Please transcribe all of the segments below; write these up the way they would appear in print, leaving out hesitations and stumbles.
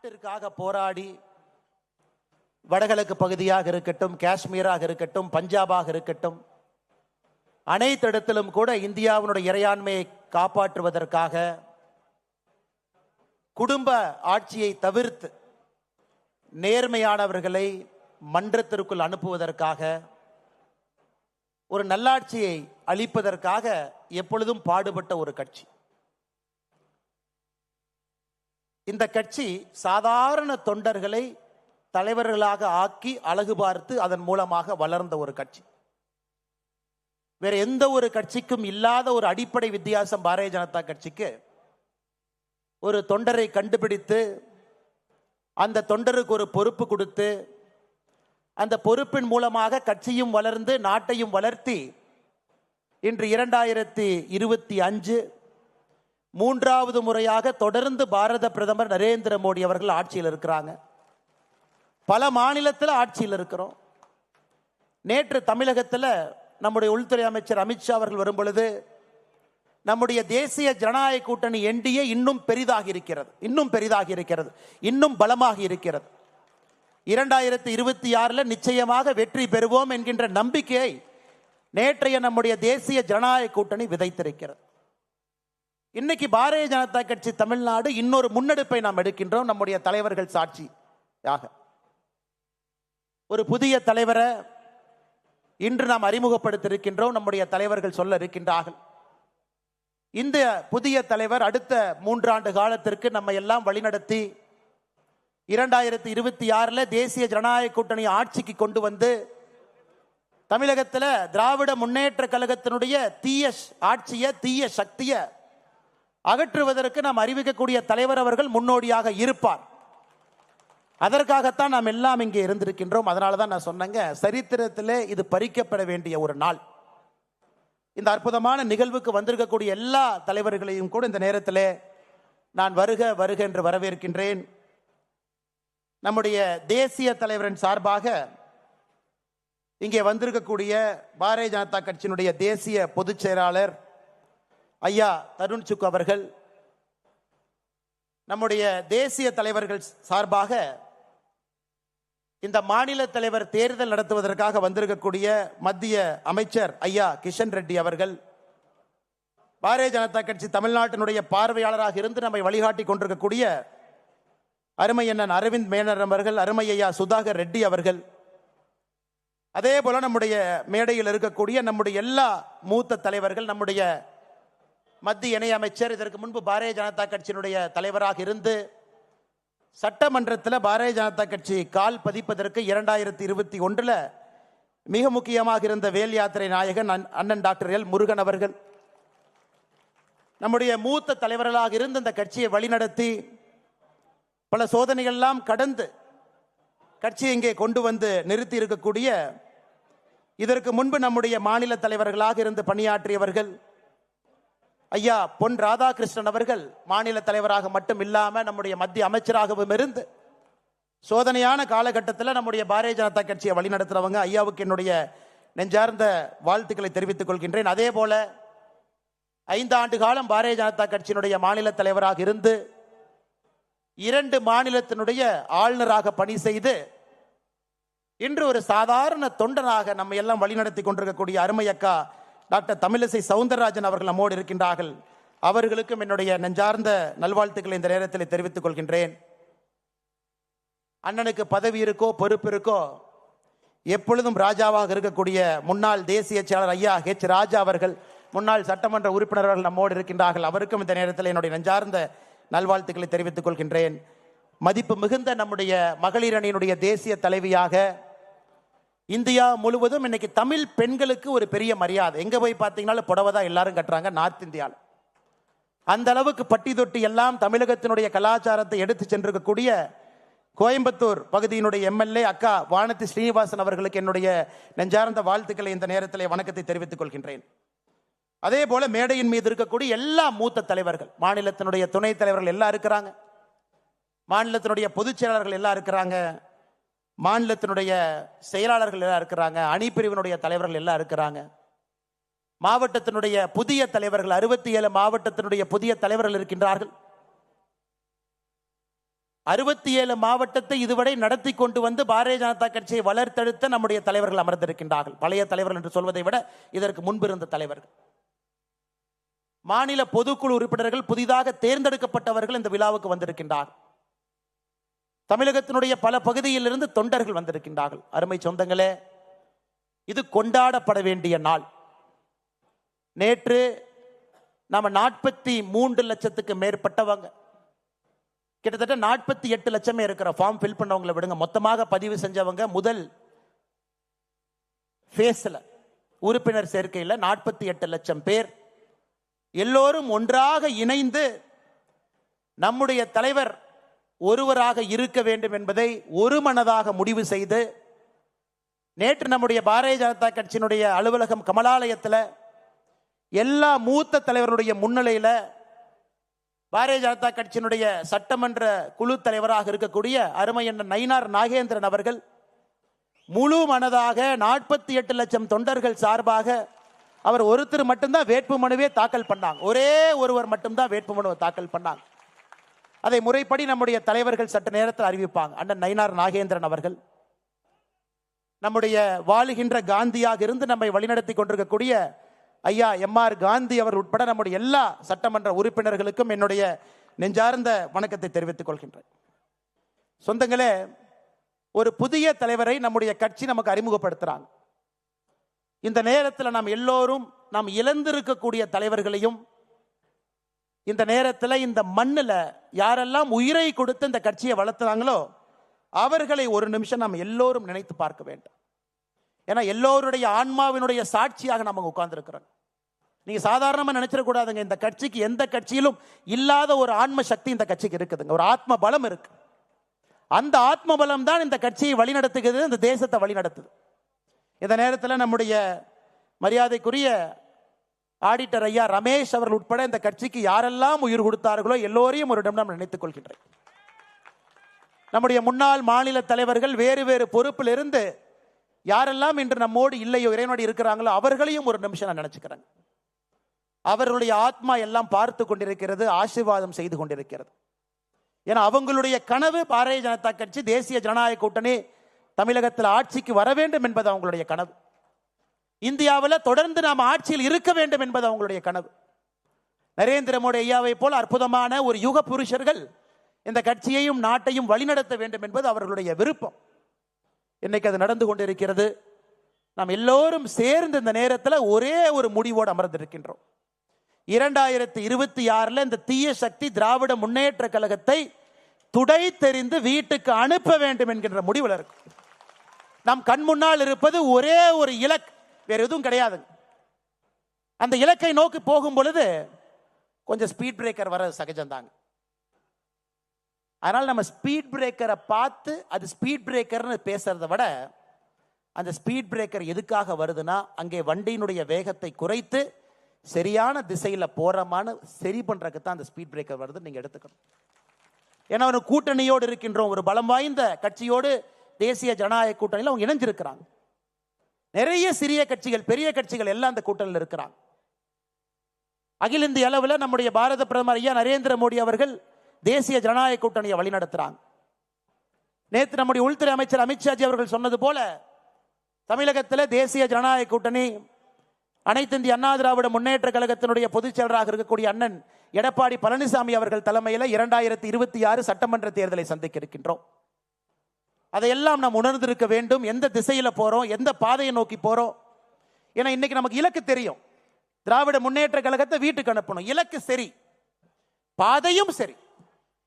நாட்டிற்காக போராடி வடகிழக்கு பகுதியாக இருக்கட்டும், காஷ்மீராக இருக்கட்டும், பஞ்சாபாக இருக்கட்டும், அனைத்து இடத்திலும் கூட இந்தியாவினுடைய இறையாண்மையை காப்பாற்றுவதற்காக குடும்ப ஆட்சியை தவிர்த்து நேர்மையானவர்களை மன்றத்திற்குள் அனுப்புவதற்காக ஒரு நல்லாட்சியை அளிப்பதற்காக எப்பொழுதும் பாடுபட்ட ஒரு கட்சி. இந்த கட்சி சாதாரண தொண்டர்களை தலைவர்களாக ஆக்கி அழகு பார்த்து அதன் மூலமாக வளர்ந்த ஒரு கட்சி. வேற எந்த ஒரு கட்சிக்கும் இல்லாத ஒரு அடிப்படை வித்தியாசம் பாரதிய ஜனதா கட்சிக்கு. ஒரு தொண்டரை கண்டுபிடித்து அந்த தொண்டருக்கு ஒரு பொறுப்பு கொடுத்து அந்த பொறுப்பின் மூலமாக கட்சியும் வளர்ந்து நாட்டையும் வளர்த்தி இன்று 2025 மூன்றாவது முறையாக தொடர்ந்து பாரத பிரதமர் நரேந்திர மோடி அவர்கள் ஆட்சியில் இருக்கிறாங்க. பல மாநிலத்தில் ஆட்சியில் இருக்கிறோம். நேற்று தமிழகத்தில் நம்முடைய உள்துறை அமைச்சர் அமித்ஷா அவர்கள் வரும் பொழுது நம்முடைய தேசிய ஜனநாயக கூட்டணி என்டிஏ இன்னும் பெரிதாகி இருக்கிறது, இன்னும் பலமாகி இருக்கிறது. 2026 நிச்சயமாக வெற்றி பெறுவோம் என்கின்ற நம்பிக்கையை நேற்றைய நம்முடைய தேசிய ஜனநாயக கூட்டணி விதைத்திருக்கிறது. இன்னைக்கு பாரதிய ஜனதா கட்சி தமிழ்நாடு இன்னொரு முன்னெடுப்பை நாம் எடுக்கின்றோம். நம்முடைய தலைவர்கள் சாட்சியாக ஒரு புதிய தலைவரை இன்று நாம் அறிமுகப்படுத்தியிருக்கின்றோம். நம்முடைய தலைவர்கள் சொல்ல இருக்கின்றார்கள். இந்த புதிய தலைவர் அடுத்த 3 ஆண்டு காலத்திற்கு நம்ம எல்லாம் வழிநடத்தி 2026 தேசிய ஜனநாயக கூட்டணி ஆட்சிக்கு கொண்டு வந்து தமிழகத்தில் திராவிட முன்னேற்ற கழகத்தினுடைய தீய ஆட்சியை, தீய சக்தியை அகற்றுவதற்கு நாம் அறிவிக்கக்கூடிய தலைவர் அவர்கள் முன்னோடியாக இருப்பார். அதற்காகத்தான் நாம் எல்லாம் இங்கே இருந்திருக்கின்றோம். அதனால தான் நான் சொன்னேங்க, சரித்திரத்திலே இது பறிக்கப்பட வேண்டிய ஒரு நாள். இந்த அற்புதமான நிகழ்வுக்கு வந்திருக்கக்கூடிய எல்லா தலைவர்களையும் கூட இந்த நேரத்தில் நான் வருக வருக என்று வரவேற்கின்றேன். நம்முடைய தேசிய தலைவரின் சார்பாக இங்கே வந்திருக்கக்கூடிய பாரதிய ஜனதா கட்சியினுடைய தேசிய பொதுச் செயலாளர் ஐயா தருண் சுக் அவர்கள், நம்முடைய தேசிய தலைவர்கள் சார்பாக இந்த மாநில தலைவர் தேர்தல் நடத்துவதற்காக வந்திருக்கக்கூடிய மத்திய அமைச்சர் ஐயா கிஷன் ரெட்டி அவர்கள், பாரதிய ஜனதா கட்சி தமிழ்நாட்டினுடைய பார்வையாளராக இருந்து நம்மை வழிகாட்டி கொண்டிருக்கக்கூடிய அருமை அண்ணன் அரவிந்த் மேனர் அவர்கள், அருமை ஐயா சுதாகர் ரெட்டி அவர்கள், அதே போல நம்முடைய மேடையில் இருக்கக்கூடிய நம்முடைய எல்லா மூத்த தலைவர்கள், நம்முடைய மத்திய இணை அமைச்சர், இதற்கு முன்பு பாரதிய ஜனதா கட்சியினுடைய தலைவராக இருந்து சட்டமன்றத்தில் பாரதிய ஜனதா கட்சி கால் பதிப்பதற்கு 2021 மிக முக்கியமாக இருந்த வேல் யாத்திரை நாயகன் அண்ணன் டாக்டர் எல் முருகன் அவர்கள், நம்முடைய மூத்த தலைவர்களாக இருந்து இந்த கட்சியை வழிநடத்தி பல சோதனைகள்லாம் கடந்து கட்சியை இங்கே கொண்டு வந்து நிறுத்தி இருக்கக்கூடிய, இதற்கு முன்பு நம்முடைய மாநில தலைவர்களாக இருந்து பணியாற்றியவர்கள் ஐயா பொன் ராதாகிருஷ்ணன் அவர்கள், மாநில தலைவராக மட்டும் இல்லாமல் நம்முடைய மத்திய அமைச்சராகவும் இருந்து சோதனையான காலகட்டத்தில் நம்முடைய பாரதிய ஜனதா கட்சியை வழிநடத்துறவங்க ஐயாவுக்கு என்னுடைய நெஞ்சார்ந்த வாழ்த்துக்களை தெரிவித்துக் கொள்கின்றேன். அதே போல 5 ஆண்டு காலம் பாரதிய ஜனதா கட்சியினுடைய மாநில தலைவராக இருந்து 2 மாநிலத்தினுடைய ஆளுநராக பணி செய்து இன்று ஒரு சாதாரண தொண்டனாக நம்ம எல்லாம் வழிநடத்தி கொண்டிருக்கக்கூடிய அருமை அக்கா டாக்டர் தமிழிசை சவுந்தரராஜன் அவர்கள் நம்மோடு இருக்கின்றார்கள். அவர்களுக்கும் என்னுடைய நெஞ்சார்ந்த நல்வாழ்த்துக்களை இந்த நேரத்தில் தெரிவித்துக் கொள்கின்றேன். அண்ணனுக்கு பதவி இருக்கோ பொறுப்பு இருக்கோ, எப்பொழுதும் ராஜாவாக இருக்கக்கூடிய முன்னாள் தேசிய செயலாளர் ஐயா ஹெச் ராஜா அவர்கள், முன்னாள் சட்டமன்ற உறுப்பினர்கள் நம்மோடு இருக்கின்றார்கள். அவருக்கும் இந்த நேரத்தில் என்னுடைய நெஞ்சார்ந்த நல்வாழ்த்துக்களை தெரிவித்துக் கொள்கின்றேன். மதிப்பு மிகுந்த நம்முடைய மகளிர் அணியினுடைய தேசிய தலைவியாக இந்தியா முழுவதும் இன்னைக்கு தமிழ் பெண்களுக்கு ஒரு பெரிய மரியாதை. எங்க போய் பார்த்தீங்கன்னாலும் புடவை தான் எல்லாரும் கட்டுறாங்க நார்த் இந்தியாவில். அந்த அளவுக்கு பட்டி தொட்டி எல்லாம் தமிழகத்தினுடைய கலாச்சாரத்தை எடுத்து சென்றிருக்கக்கூடிய கோயம்புத்தூர் பகுதியினுடைய எம்எல்ஏ அக்கா வானதி ஸ்ரீனிவாசன் அவர்களுக்கு என்னுடைய நெஞ்சார்ந்த வாழ்த்துக்களை இந்த நேரத்தில் வணக்கத்தை தெரிவித்துக் கொள்கின்றேன். அதே போல மேடையின் மீது இருக்கக்கூடிய எல்லா மூத்த தலைவர்கள், மாநிலத்தினுடைய துணைத் தலைவர்கள் எல்லாம் இருக்கிறாங்க, மாநிலத்தினுடைய பொதுச் செயலாளர்கள் எல்லாம் இருக்கிறாங்க, மாநிலத்தினுடைய செயலாளர்கள் எல்லாம் இருக்கிறாங்க, அணிப்பிரிவினுடைய தலைவர்கள் எல்லாம் இருக்கிறாங்க, மாவட்டத்தினுடைய புதிய தலைவர்கள் 67 மாவட்டத்தினுடைய புதிய தலைவர்கள் இருக்கின்றார்கள். 67 மாவட்டத்தை இதுவரை நடத்தி கொண்டு வந்து பாரதிய ஜனதா கட்சியை வளர்த்தெடுத்த நம்முடைய தலைவர்கள் அமர்ந்திருக்கின்றார்கள். பழைய தலைவர்கள் என்று சொல்வதை விட இதற்கு முன்பு இருந்த தலைவர்கள். மாநில பொதுக்குழு உறுப்பினர்கள் புதிதாக தேர்ந்தெடுக்கப்பட்டவர்கள் இந்த விழாவுக்கு வந்திருக்கின்றார்கள். தமிழகத்தினுடைய பல பகுதியில் இருந்து தொண்டர்கள் வந்திருக்கின்றார்கள். அருமை சொந்தங்களே, இது கொண்டாடப்பட வேண்டிய நாள். நேற்று நாம 43 லட்சத்துக்கு மேற்பட்டவங்க, கிட்டத்தட்ட 48 லட்சமே இருக்கிற ஃபார்ம் ஃபில் பண்ணவங்களை விடுங்க, மொத்தமாக பதிவு செஞ்சவங்க முதல் ஃபேஸ்ல உறுப்பினர் சேர்க்கையில் 48 லட்சம் பேர் எல்லோரும் ஒன்றாக இணைந்து நம்முடைய தலைவர் ஒருவராக இருக்க வேண்டும் என்பதை ஒரு மனதாக முடிவு செய்து நேற்று நம்முடைய பாரதிய ஜனதா கட்சியினுடைய அலுவலகம் கமலாலயத்தில் எல்லா மூத்த தலைவருடைய முன்னிலையில் பாரதிய ஜனதா கட்சியினுடைய சட்டமன்ற குழு தலைவராக இருக்கக்கூடிய அருமை அண்ணன் நயினார் நாகேந்திரன் அவர்கள் முழு மனதாக 48 லட்சம் தொண்டர்கள் சார்பாக அவர் ஒருத்தர் மட்டும்தான் வேட்புமனுவே தாக்கல் பண்ணாங்க. ஒரே ஒருவர் மட்டும்தான் வேட்புமனுவை தாக்கல் பண்ணாங்க. அதை முறைப்படி நம்முடைய தலைவர்கள் சட்ட நேரத்தில் அறிவிப்பாங்க. அண்ணன் நயினார் நாகேந்திரன் அவர்கள் நம்முடைய வாழுகின்ற காந்தியாக இருந்து நம்மை வழிநடத்தி கொண்டிருக்கக்கூடிய ஐயா எம்ஆர் காந்தி அவர் உட்பட நம்முடைய எல்லா சட்டமன்ற உறுப்பினர்களுக்கும் என்னுடைய நெஞ்சார்ந்த வணக்கத்தை தெரிவித்துக் கொள்கின்றேன். சொந்தங்களே, ஒரு புதிய தலைவரை நம்முடைய கட்சி நமக்கு அறிமுகப்படுத்துறாங்க. இந்த நேரத்தில் நாம் எல்லோரும் நாம் இழந்திருக்கக்கூடிய தலைவர்களையும் இந்த நேரத்தில் இந்த மண்ணில் யாரெல்லாம் உயிரை கொடுத்து இந்த கட்சியை வளர்த்துறாங்களோ அவர்களை ஒரு நிமிஷம் நாம் எல்லோரும் நினைத்து பார்க்க வேண்டும். ஏன்னா எல்லோருடைய ஆன்மாவினுடைய சாட்சியாக நம்ம உட்கார்ந்துருக்கிறோம். நீங்க சாதாரணமாக நினைச்சிடக்கூடாதுங்க. இந்த கட்சிக்கு எந்த கட்சியிலும் இல்லாத ஒரு ஆன்ம சக்தி இந்த கட்சிக்கு இருக்குதுங்க. ஒரு ஆத்ம பலம் இருக்கு. அந்த ஆத்ம பலம் தான் இந்த கட்சியை வழிநடத்துகிறது, இந்த தேசத்தை வழிநடத்துது. இந்த நேரத்தில் நம்முடைய மரியாதைக்குரிய ஆடிட்டர் ஐயா ரமேஷ் அவர்கள் உட்பட இந்த கட்சிக்கு யாரெல்லாம் உயிர் கொடுத்தார்களோ எல்லோரையும் ஒரு நிமிடம் நினைத்துக் கொள்கின்றேன். நம்முடைய முன்னாள் மாநில தலைவர்கள் வேறு வேறு பொறுப்பில் இருந்து யாரெல்லாம் இன்று நம்மோடு இல்லையோ இறைவனோடு இருக்கிறாங்களோ அவர்களையும் ஒரு நிமிஷம் நான் நினைச்சுக்கிறேன். அவர்களுடைய ஆத்மா எல்லாம் பார்த்து கொண்டிருக்கிறது, ஆசீர்வாதம் செய்து கொண்டிருக்கிறது. ஏன்னா அவங்களுடைய கனவு பாரதிய ஜனதா கட்சி தேசிய ஜனநாயக கூட்டணி தமிழகத்தில் ஆட்சிக்கு வர வேண்டும் என்பது அவங்களுடைய கனவு. இந்தியாவில் தொடர்ந்து நாம் ஆட்சியில் இருக்க வேண்டும் என்பது அவங்களுடைய கனவு. நரேந்திர மோடி ஐயாவை போல் அற்புதமான ஒரு யுக புருஷர்கள் இந்த கட்சியையும் நாட்டையும் வழிநடத்த வேண்டும் என்பது அவர்களுடைய விருப்பம். இன்னைக்கு அது நடந்து கொண்டிருக்கிறது. நாம் எல்லோரும் சேர்ந்து இந்த நேரத்தில் ஒரே ஒரு முடிவோடு அமர்ந்திருக்கின்றோம். 2026 இந்த தீய சக்தி திராவிட முன்னேற்ற கழகத்தை துடை தெரிந்து வீட்டுக்கு அனுப்ப வேண்டும் என்கின்ற முடிவில் இருக்கும். நம் கண் முன்னால் இருப்பது ஒரே ஒரு இலக்கு, வேற எதுவும் கிடையாது. அந்த இலக்கை நோக்கி போகும் பொழுது கொஞ்சம் ஸ்பீட் பிரேக்கர் வர சகஜம்தாங்க. அதனால் நம்ம ஸ்பீட் பிரேக்கரை பார்த்து அது ஸ்பீட் பிரேக்கர்னு பேசுறதை விட அந்த ஸ்பீட் பிரேக்கர் எதுக்காக வருதுன்னா அங்கே வண்டியினுடைய வேகத்தை குறைத்து சரியான திசையில் போறமான சரி பண்றதுக்கு தான் அந்த ஸ்பீட் பிரேக்கர் வருது நீங்க எடுத்துக்கணும். ஏன்னா ஒரு கூட்டணியோடு இருக்கின்றோம், ஒரு பலம் வாய்ந்த கட்சியோடு தேசிய ஜனநாயக கூட்டணியில் அவங்க இணைஞ்சிருக்கிறாங்க. நிறைய சிறிய கட்சிகள் பெரிய கட்சிகள் எல்லாம் அந்த கூட்டணியில் இருக்கிறாங்க. அகில இந்திய அளவில் நம்முடைய பாரத பிரதமர் ஐயா நரேந்திர மோடி அவர்கள் தேசிய ஜனநாயக கூட்டணியை வழிநடத்துறாங்க. நேற்று நம்முடைய உள்துறை அமைச்சர் அமித்ஷாஜி அவர்கள் சொன்னது போல தமிழகத்தில் தேசிய ஜனநாயக கூட்டணி அனைத்து இந்திய அண்ணா திராவிட முன்னேற்ற கழகத்தினுடைய பொதுச் செயலராக இருக்கக்கூடிய அண்ணன் எடப்பாடி பழனிசாமி அவர்கள் தலைமையில் 2026 சட்டமன்ற தேர்தலை சந்திக்க இருக்கின்றோம். அதையெல்லாம் நாம் உணர்ந்திருக்க வேண்டும். எந்த திசையில போறோம், எந்த பாதையை நோக்கி போறோம். ஏன்னா இன்னைக்கு நமக்கு இலக்கு தெரியும், திராவிட முன்னேற்ற கழகத்தை வீட்டுக்கு அனுப்பணும். இலக்கு சரி, பாதையும் சரி.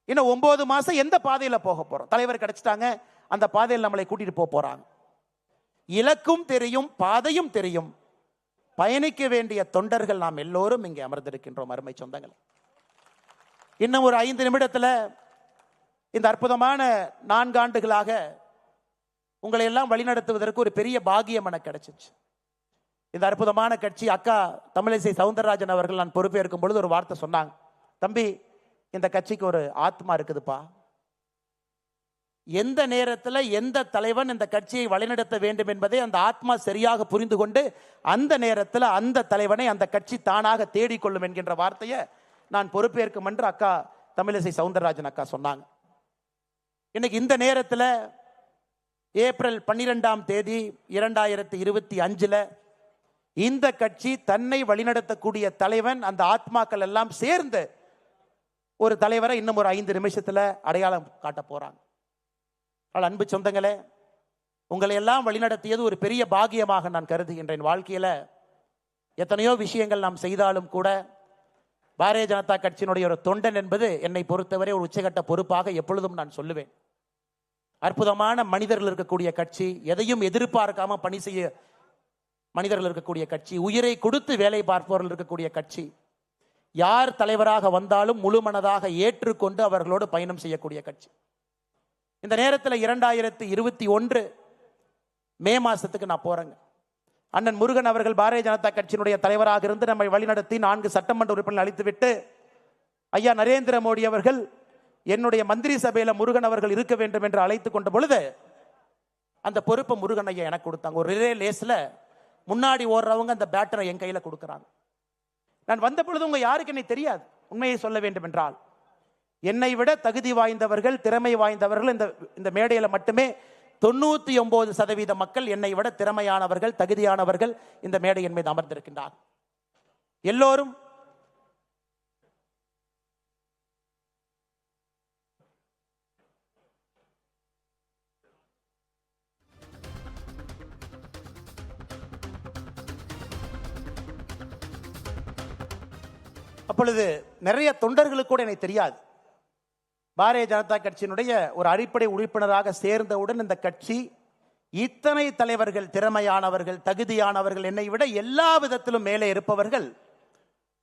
இன்னும் 9 மாசம் எந்த பாதையில போக போறோம்? தலைவர் கிடைச்சிட்டாங்க, அந்த பாதையில் நம்மளை கூட்டிட்டு போறாங்க. இலக்கும் தெரியும், பாதையும் தெரியும். பயணிக்க வேண்டிய தொண்டர்கள் நாம் எல்லோரும் இங்கே அமர்ந்திருக்கின்றோம். அருமை சொந்தங்கள், இன்னும் ஒரு 5 நிமிடத்தில் இந்த அற்புதமான 4 ஆண்டுகளாக உங்களை எல்லாம் வழிநடத்துவதற்கு ஒரு பெரிய பாகியம் எனக்கு கிடைச்சிச்சு. இந்த அற்புதமான கட்சி அக்கா தமிழிசை சவுந்தரராஜன் அவர்கள் நான் பொறுப்பேற்கும் பொழுது ஒரு வார்த்தை சொன்னாங்க, தம்பி இந்த கட்சிக்கு ஒரு ஆத்மா இருக்குதுப்பா. எந்த நேரத்தில் எந்த தலைவன் இந்த கட்சியை வழிநடத்த வேண்டும் என்பதை அந்த ஆத்மா சரியாக புரிந்து கொண்டு அந்த நேரத்தில் அந்த தலைவனை அந்த கட்சி தானாக தேடிக்கொள்ளும் என்கின்ற வார்த்தையை நான் பொறுப்பேற்கும் என்று அக்கா தமிழிசை சவுந்தரராஜன் அக்கா சொன்னாங்க. இன்னைக்கு இந்த நேரத்தில் ஏப்ரல் 12ஆம் தேதி 2025 இந்த கட்சி தன்னை வழிநடத்தக்கூடிய தலைவன், அந்த ஆத்மாக்கள் எல்லாம் சேர்ந்து ஒரு தலைவரை இன்னும் ஒரு 5 நிமிஷத்துல அடையாளம் காட்ட போறாங்க. அன்பு சொந்தங்களே, உங்களை எல்லாம் வழிநடத்தியது ஒரு பெரிய பாக்கியமாக நான் கருதுகின்றேன். வாழ்க்கையில எத்தனையோ விஷயங்கள் நாம் செய்தாலும் கூட பாரதிய ஜனதா கட்சியினுடைய ஒரு தொண்டன் என்பது என்னை பொறுத்தவரை ஒரு உச்சகட்ட பொறுப்பாக எப்பொழுதும் நான் சொல்லுவேன். அற்புதமான மனிதர்கள் இருக்கக்கூடிய கட்சி, எதையும் எதிர்பார்க்காம பணி செய்ய மனிதர்கள் இருக்கக்கூடிய கட்சி, உயிரை கொடுத்து வேலை பார்ப்பவர்கள் இருக்கக்கூடிய கட்சி, யார் தலைவராக வந்தாலும் முழு மனதாக ஏற்றுக்கொண்டு அவர்களோடு பயணம் செய்யக்கூடிய கட்சி. இந்த நேரத்தில் 2021 மே மாசத்துக்கு நான் போறேங்க. அண்ணன் முருகன் அவர்கள் பாரதிய ஜனதா கட்சியினுடைய தலைவராக இருந்து நம்மை வழிநடத்தி 4 சட்டமன்ற உறுப்பினர்கள் அளித்துவிட்டு ஐயா நரேந்திர மோடி அவர்கள் என்னுடைய மந்திரி சபையில முருகன் அவர்கள் இருக்க வேண்டும் என்று அழைத்து கொண்ட பொழுது அந்த பொறுப்பை முருகன் ஐயா எனக்கு கொடுத்தாங்க. ஒரு ரிலே லேஸ்ல முன்னாடி ஓடுறவங்க அந்த பேட்டரை என் கையில கொடுக்குறாங்க. நான் வந்த பொழுது உங்க யாருக்கு என்னை தெரியாது. உண்மையை சொல்ல வேண்டும் என்றால் என்னை விட தகுதி வாய்ந்தவர்கள், திறமை வாய்ந்தவர்கள் இந்த மேடையில மட்டுமே 99% மக்கள் என்னை விட திறமையானவர்கள், தகுதியானவர்கள் இந்த மேடையின் மீது அமர்ந்திருக்கின்றார். எல்லோரும் அப்பொழுது நிறைய தொண்டர்களுக்கு கூட எனக்கு தெரியாது. பாரதிய ஜனதா கட்சியினுடைய ஒரு அடிப்படை உறுப்பினராக சேர்ந்தவுடன் இந்த கட்சி இத்தனை தலைவர்கள், திறமையானவர்கள், தகுதியானவர்கள், என்னை விட எல்லா விதத்திலும் மேலே இருப்பவர்கள்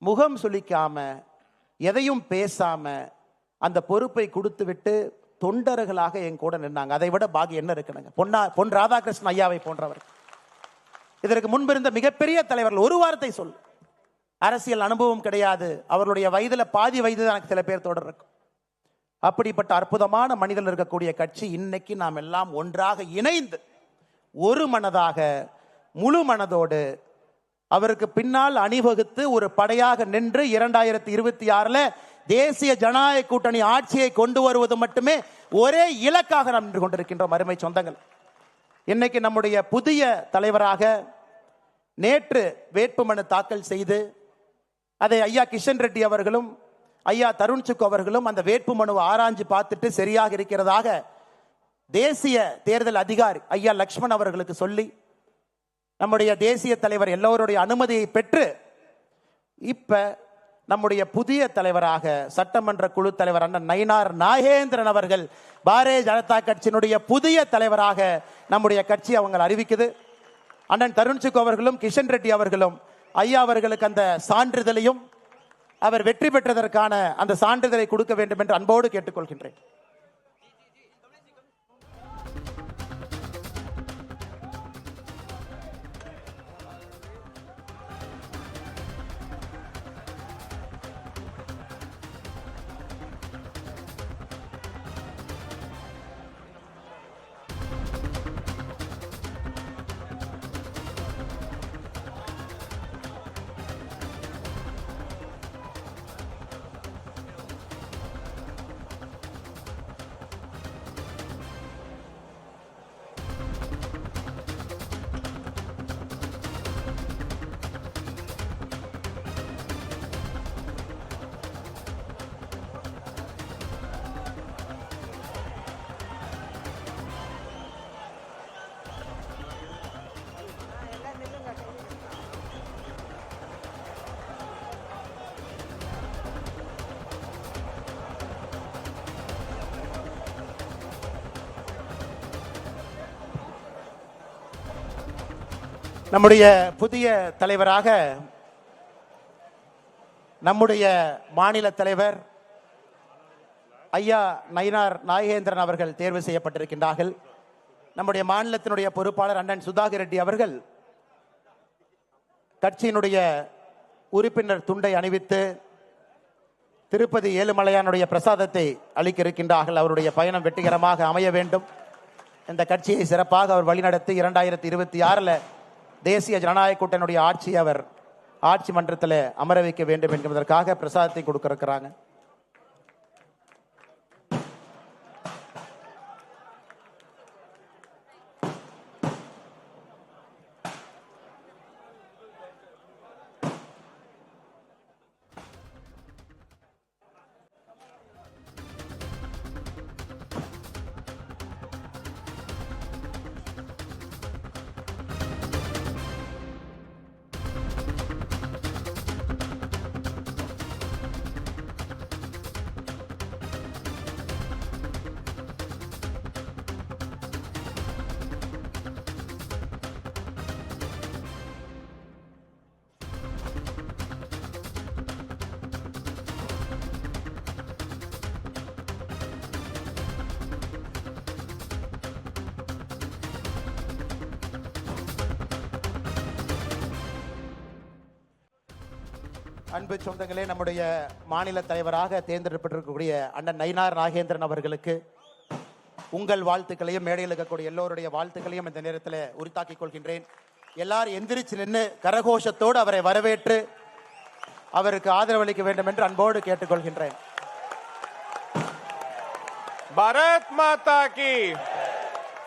முகம் சுளிக்காம எதையும் பேசாம அந்த பொறுப்பை கொடுத்து விட்டு தொண்டர்களாக என் கூட நின்னாங்க. அதை விட பாக்கியம் என்ன இருக்குனுங்க? பொன் ராதாகிருஷ்ணன் ஐயாவை போன்றவர்கள், இதற்கு முன்பிருந்த மிகப்பெரிய தலைவர்கள். ஒரு வார்த்தை சொல், அரசியல் அனுபவம் கிடையாது, அவர்களுடைய வயதுல பாதி வயது எனக்கு சில பேர் தொடர் இருக்கும். அப்படிப்பட்ட அற்புதமான மனிதர்கள் இருக்கக்கூடிய கட்சி இன்னைக்கு நாம் எல்லாம் ஒன்றாக இணைந்து ஒரு மனதாக முழு மனதோடு அவருக்கு பின்னால் அணிவகுத்து ஒரு படையாக நின்று 2026 தேசிய ஜனநாயக கூட்டணி ஆட்சியை கொண்டு வருவது மட்டுமே ஒரே இலக்காக நாம் நின்று கொண்டிருக்கின்றோம். அருமை சொந்தங்கள், இன்னைக்கு நம்முடைய புதிய தலைவராக நேற்று வேட்புமனு தாக்கல் செய்து அதை ஐயா கிஷன் ரெட்டி அவர்களும் ஐயா தருண் சுக் அவர்களும் அந்த வேட்புமனுவை ஆராய்ஞ்சு பார்த்துட்டு சரியாக இருக்கிறதாக தேசிய தேர்தல் அதிகாரி ஐயா லக்ஷ்மண் அவர்களுக்கு சொல்லி நம்முடைய தேசிய தலைவர் எல்லோருடைய அனுமதியை பெற்று இப்ப நம்முடைய புதிய தலைவராக சட்டமன்ற குழு தலைவர் அண்ணன் நயினார் நாகேந்திரன் அவர்கள் பாரதிய ஜனதா கட்சியினுடைய புதிய தலைவராக நம்முடைய கட்சி அவங்க அறிவிக்குது. அண்ணன் தருண் சுக் அவர்களும் கிஷன் ரெட்டி அவர்களும் ஐயா அவர்களுக்கு அந்த சான்றிதழையும் அவர் வெற்றி பெற்றதற்கான அந்த சான்றிதழை கொடுக்க வேண்டும் என்று அன்போடு கேட்டுக்கொள்கின்றேன். நம்முடைய புதிய தலைவராக நம்முடைய மாநில தலைவர் ஐயா நயினார் நாகேந்திரன் அவர்கள் தேர்வு செய்யப்பட்டிருக்கின்றார்கள். நம்முடைய மாநிலத்தினுடைய பொறுப்பாளர் அண்ணன் சுதாகர் ரெட்டி அவர்கள் கட்சியினுடைய உறுப்பினர் துண்டை அணிவித்து திருப்பதி ஏழுமலையானுடைய பிரசாதத்தை அளிக்க இருக்கின்றார்கள். அவருடைய பயணம் வெற்றிகரமாக அமைய வேண்டும். இந்த கட்சியை சிறப்பாக அவர் வழிநடத்தி 2026 தேசிய ஜனநாயக கூட்டணியுடைய ஆட்சியை அவர் ஆட்சி மன்றத்தில் அமர வைக்க வேண்டும் என்பதற்காக பிரசாதத்தை கொடுக்க இருக்கிறாங்க. அன்பு சொந்தங்களே, நம்முடைய மாநில தலைவராக தேர்ந்தெடுக்கப்பட்டிருக்கக்கூடிய அண்ணன் நயினார் நாகேந்திரன் அவர்களுக்கு உங்கள் வாழ்த்துக்களையும் மேடையில் இருக்கக்கூடிய எல்லோருடைய வாழ்த்துக்களையும் இந்த நேரத்தில் உரித்தாக்கிக் கொள்கின்றேன். எல்லாரும் எந்திரிச்சு நின்று கரகோஷத்தோடு அவரை வரவேற்று அவருக்கு ஆதரவு அளிக்க வேண்டும் என்று அன்போடு கேட்டுக்கொள்கின்றேன். பாரத் மாதா கி,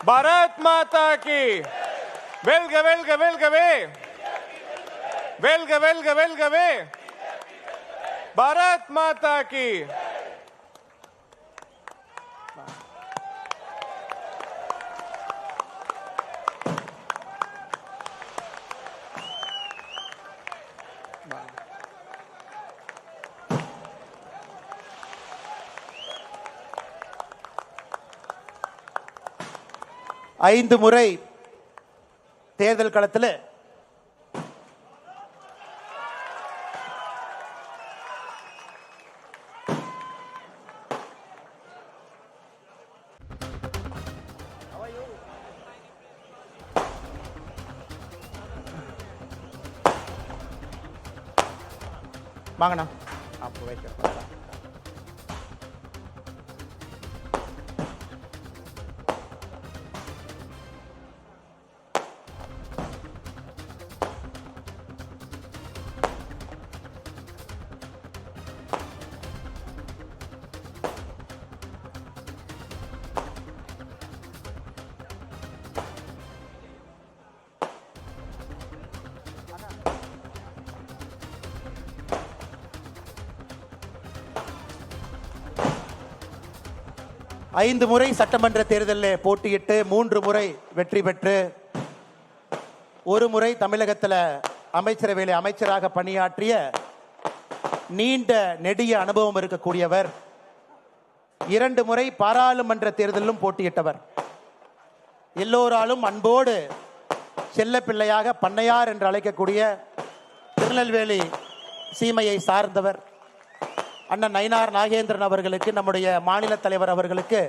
பாரத் மாதா கி, வெல்க வெல்க வெல்கவே, வெல்க வெல்க வெல்கவே, பாரத் மாதா கி. ஐந்து முறை தேர்தல் களத்தில் வாங்கண்ணா அப்போ வைக்கிறேன். 5 முறை சட்டமன்ற தேர்தலில் போட்டியிட்டு 3 முறை வெற்றி பெற்று ஒரு முறை தமிழகத்தில் அமைச்சரவையில் அமைச்சராக பணியாற்றிய நீண்ட நெடிய அனுபவம் இருக்கக்கூடியவர். 2 முறை பாராளுமன்ற தேர்தலிலும் போட்டியிட்டவர். எல்லோராலும் அன்போடு செல்ல பிள்ளையாக பண்ணையார் என்று அழைக்கக்கூடிய திருநெல்வேலி சீமையை சார்ந்தவர் அண்ணன் நயினார் நாகேந்திரன் அவர்களுக்கு, நம்முடைய மாநில தலைவர் அவர்களுக்கு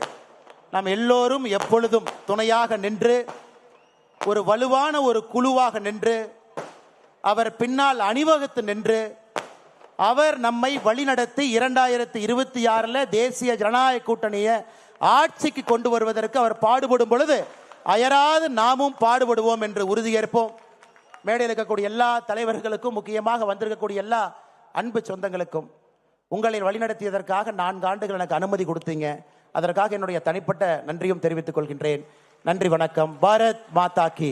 நாம் எல்லோரும் எப்பொழுதும் துணையாக நின்று ஒரு வலுவான ஒரு குழுவாக நின்று அவர் பின்னால் அணிவகுத்து நின்று அவர் நம்மை வழிநடத்தி 2026 தேசிய ஜனநாயக கூட்டணியை ஆட்சிக்கு கொண்டு வருவதற்கு அவர் பாடுபடும் பொழுது அயராது நாமும் பாடுபடுவோம் என்று உறுதியேற்போம். மேடையில் இருக்கக்கூடிய எல்லா தலைவர்களுக்கும், முக்கியமாக வந்திருக்கக்கூடிய எல்லா அன்பு சொந்தங்களுக்கும் உங்களை வழிநடத்தியதற்காக 4 ஆண்டுகள் எனக்கு அனுமதி கொடுத்தீங்க. அதற்காக என்னுடைய தனிப்பட்ட நன்றியும் தெரிவித்துக் கொள்கின்றேன். நன்றி, வணக்கம். பாரத் மாதா கி.